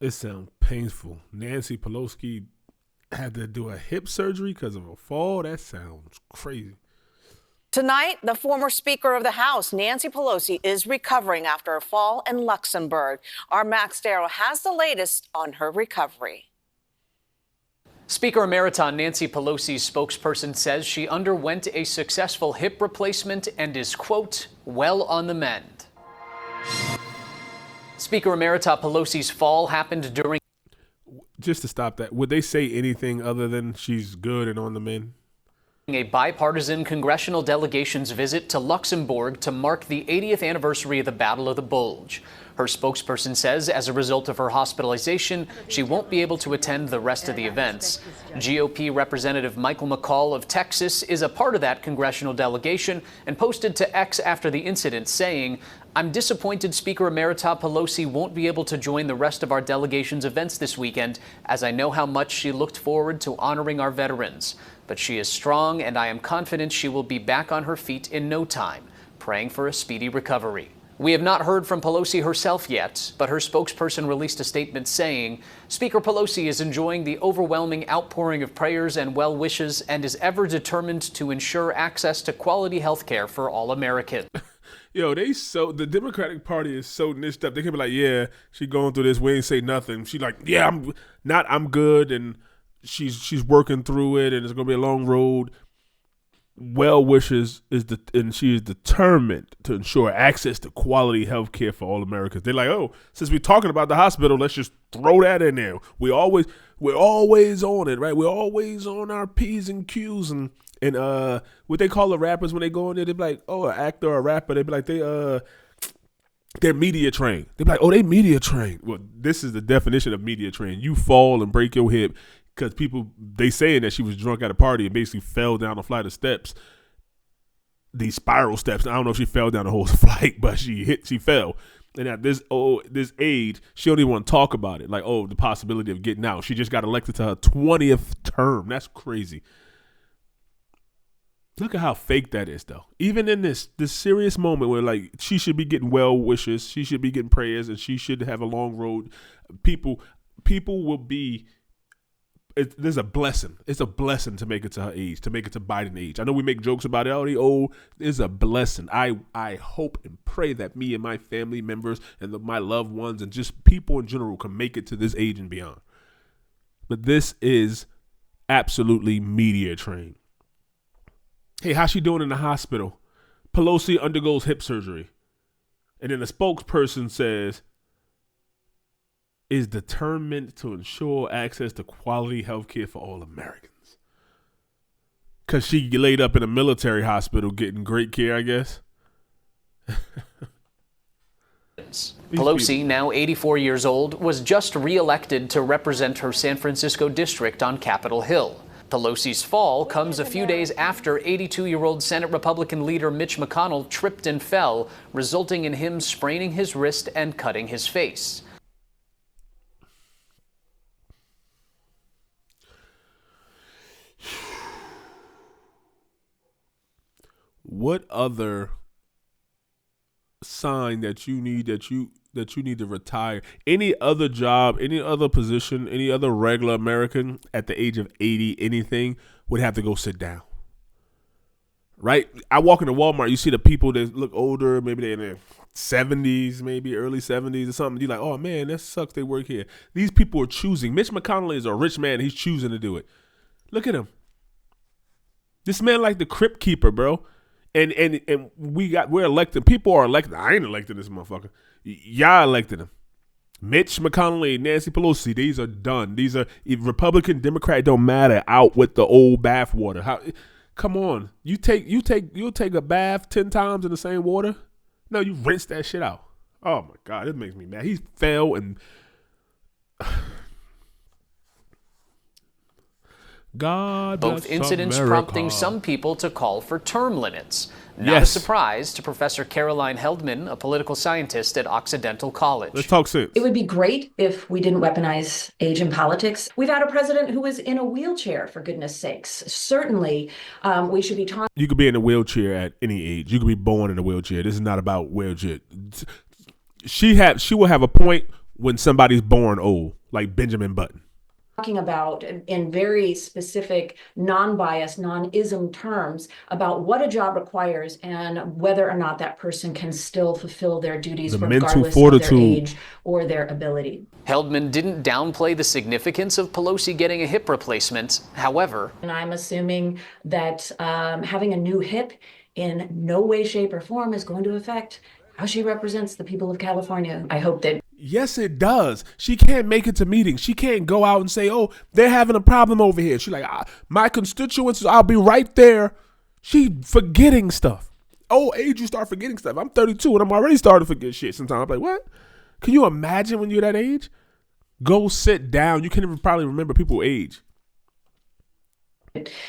It sounds painful. Nancy Pelosi had to do a hip surgery because of a fall. That sounds crazy. Tonight, the former Speaker of the House, Nancy Pelosi, is recovering after a fall in Luxembourg. Our Max Darrow has the latest on her recovery. Speaker Emerita Nancy Pelosi's spokesperson says she underwent a successful hip replacement and is, quote, well on the mend. Speaker Emerita Pelosi's fall happened during... Just to stop that, would they say anything other than she's good and on the mend? A bipartisan congressional delegation's visit to Luxembourg to mark the 80th anniversary of the Battle of the Bulge. Her spokesperson says as a result of her hospitalization, she won't be able to attend the rest of the events. GOP Representative Michael McCall of Texas is a part of that congressional delegation and posted to X after the incident saying, "I'm disappointed Speaker Emerita Pelosi won't be able to join the rest of our delegation's events this weekend, as I know how much she looked forward to honoring our veterans. But she is strong, and I am confident she will be back on her feet in no time, praying for a speedy recovery." We have not heard from Pelosi herself yet, but her spokesperson released a statement saying, "Speaker Pelosi is enjoying the overwhelming outpouring of prayers and well wishes and is ever determined to ensure access to quality health care for all Americans." Yo, the Democratic Party is so niched up. They can be like, yeah, she going through this. We ain't say nothing. She like, yeah, I'm good, and she's working through it, and it's gonna be a long road. Well wishes and she is determined to ensure access to quality health care for all Americans. They're like, oh, since we're talking about the hospital, let's just throw that in there. We're always on it, right? We're always on our P's and Q's and what they call the rappers when they go in there, they be like, oh, an actor or a rapper, they be like, they're media trained. They be like, oh, they media trained. Well, this is the definition of media trained. You fall and break your hip because they saying that she was drunk at a party and basically fell down a flight of steps, these spiral steps. I don't know if she fell down the whole flight, but she fell. And at this age, she don't even want to talk about it. Like, oh, the possibility of getting out. She just got elected to her 20th term. That's crazy. Look at how fake that is, though. Even in this serious moment where, like, she should be getting well wishes, she should be getting prayers, and she should have a long road. People will be. There's a blessing. It's a blessing to make it to her age, to make it to Biden age. I know we make jokes about it. Oh, they old. It's a blessing. I hope and pray that me and my family members and my loved ones and just people in general can make it to this age and beyond. But this is absolutely media trained. Hey, how's she doing in the hospital? Pelosi undergoes hip surgery. And then the spokesperson says, is determined to ensure access to quality health care for all Americans. Because she laid up in a military hospital getting great care, I guess. Pelosi, now 84 years old, was just reelected to represent her San Francisco district on Capitol Hill. Pelosi's fall comes a few days after 82-year-old Senate Republican leader Mitch McConnell tripped and fell, resulting in him spraining his wrist and cutting his face. What other sign that you need to retire? Any other job, any other position, any other regular American at the age of 80, anything would have to go sit down. Right? I walk into Walmart, you see the people that look older, maybe they're in their 70s, maybe early 70s or something. You're like, oh man, that sucks. They work here. These people are choosing. Mitch McConnell is a rich man. He's choosing to do it. Look at him. This man like the crypt keeper, bro. And we're elected. People are elected. I ain't elected this motherfucker. Y'all elected him. Mitch McConnell and Nancy Pelosi, these are done. These are Republican, Democrat, don't matter. Out with the old bathwater. Come on. You'll take a bath 10 times in the same water? No, you rinse that shit out. Oh my God, it makes me mad. He fell and God bless both incidents America. Prompting some people to call for term limits. Not a surprise to Professor Caroline Heldman, a political scientist at Occidental College. Let's talk sense. It would be great if we didn't weaponize age in politics. We've had a president who was in a wheelchair, for goodness sakes. Certainly, we should be talking. You could be in a wheelchair at any age. You could be born in a wheelchair. This is not about wheelchair. She will have a point when somebody's born old, like Benjamin Button. Talking about in very specific, non-biased, non-ism terms about what a job requires and whether or not that person can still fulfill their duties The mental regardless of fortitude. their age or their ability. Heldman didn't downplay the significance of Pelosi getting a hip replacement. However, And I'm assuming that having a new hip in no way, shape, or form is going to affect how she represents the people of California. I hope that. Yes, it does. She can't make it to meetings. She can't go out and say, oh, they're having a problem over here. She's like, my constituents, I'll be right there. She forgetting stuff. Old age, you start forgetting stuff. I'm 32 and I'm already starting to forget shit sometimes. I'm like, what? Can you imagine when you're that age? Go sit down. You can't even probably remember people's age.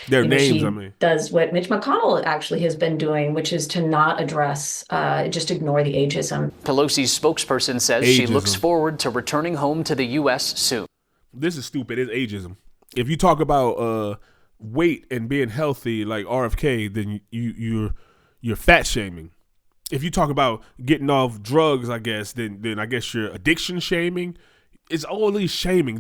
Their names, I mean. Does what Mitch McConnell actually has been doing, which is to not address, just ignore the ageism. Pelosi's spokesperson says she looks forward to returning home to the U.S. soon. This is stupid. It's ageism. If you talk about weight and being healthy like RFK, then you're fat shaming. If you talk about getting off drugs, I guess, then I guess you're addiction shaming. It's all these shaming.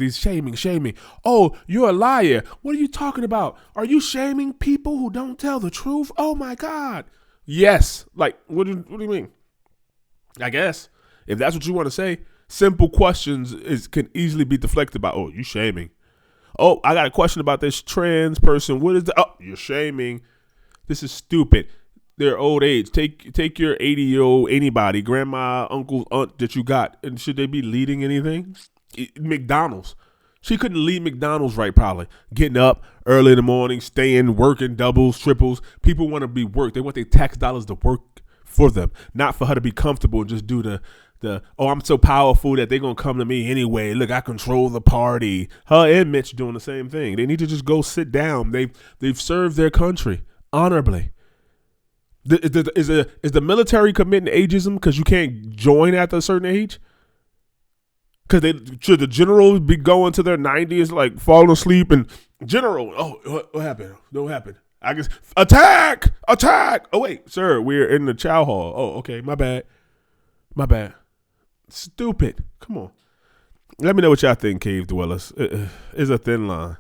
Oh, you're a liar. What are you talking about? Are you shaming people who don't tell the truth? Oh my God. Yes. Like, what do you mean? I guess if that's what you want to say, simple questions can easily be deflected by, oh, you shaming. Oh, I got a question about this trans person. What is the? Oh, you're shaming. This is stupid. They're old age. Take your 80-year-old anybody, grandma, uncle, aunt that you got, and should they be leading anything? McDonald's. She couldn't lead McDonald's right, probably. Getting up early in the morning, staying, working doubles, triples. People want to be worked. They want their tax dollars to work for them, not for her to be comfortable and just do the oh, I'm so powerful that they're going to come to me anyway. Look, I control the party. Her and Mitch doing the same thing. They need to just go sit down. They've served their country honorably. Is the military committing ageism because you can't join after a certain age? Because should the generals be going to their 90s, like falling asleep and general? Oh, what happened? What happened? I guess attack! Oh wait, sir, we're in the chow hall. Oh, okay, my bad. Stupid. Come on. Let me know what y'all think, cave dwellers. It's a thin line.